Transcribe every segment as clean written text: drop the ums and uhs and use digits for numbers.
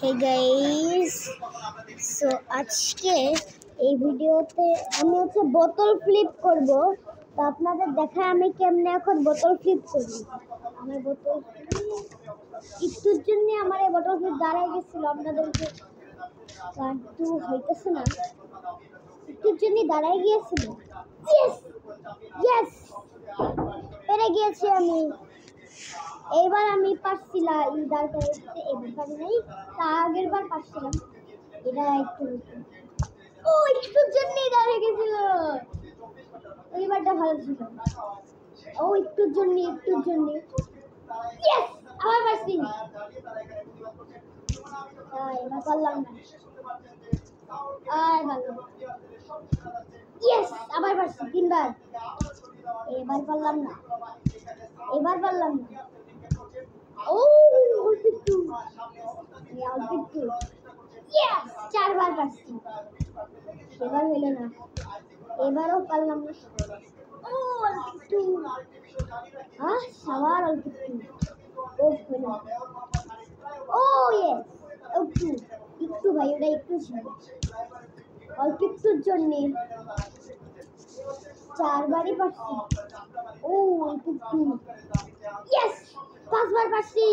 Hey guys, so আজকে এই ভিডিওতে আমি বোতল ফ্লিপ করব। তো আপনাদের দেখায় আমি কেমনে এখন বোতল ফ্লিপ করি। আমার বোতল একটুর জন্য আমার এই বোতল ফ্লিপ দাঁড়ায় গেছিল, আপনাদেরকে কাটু হইতেছে না, একটুর জন্য দাঁড়ায় গিয়েছিল। ইয়েস ইয়েস, পেরে গিয়েছি আমি। এইবার আমি পারছিলাম এই দাঁড় করতে, এবার পারি নাই, তার আগের বার পারছিলাম। এটা একটু একটুর জন্যই দাঁড়িয়ে গেছিল, এইবারটা ভালো ছিল। একটুর জন্য ইয়েস, আবার পারছি। এবার পারলাম না, আর ভালো। ইয়েস, আবার পারছি তিনবার। এবার পারলাম না। অল্প একটু। ইয়েস, চারবার পারছি। এবার হইল না, এবারও পারলাম না। অল্প একটু। সবার অল্প একটু। হইল না। ইয়েস, একটু ভাই, ওটা একটু ছিল। অল্প একটুর জন্য চারবারই পারছি। অল্প একটু। ইয়েস, পাঁচবার পারছি।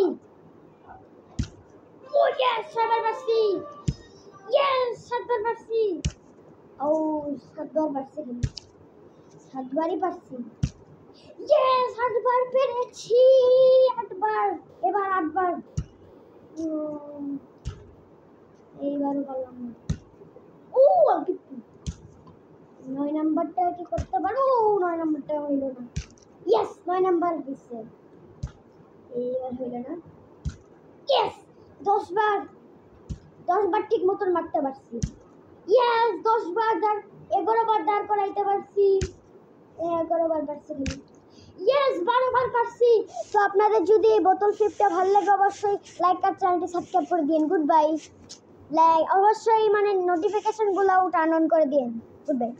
ইয়েস, ছয়বার পারছি। ইয়েস, সাতবার পারছি। সাতবার পারছি, সাতবারই পারছি। ইয়েস, আটবার পেরেছি। আটবার, এবার আটবার। এইবারও পারলাম না। অল্প একটু। 9 নাম্বারটা কি করতে পারো? 9 নাম্বারটা হইল না। ইয়েস, 9 নাম্বার দিচ্ছে। এইবার হইল না। ইয়েস, 10 বার ঠিক মতন মারতে পারছি। ইয়েস, 10 বার 11 বার দাঁড় করাইতে পারছি। 11 বার পারছি। ইয়েস, 12 বার পারছি। তো আপনাদের যদি এই বোতল ফ্লিপটা ভালো লাগে অবশ্যই লাইক আর চ্যানেলটি সাবস্ক্রাইব করে দিন। Good bye. অবশ্যই নোটিফিকেশনগুলো টার্ন অন করে দিন। Good bye.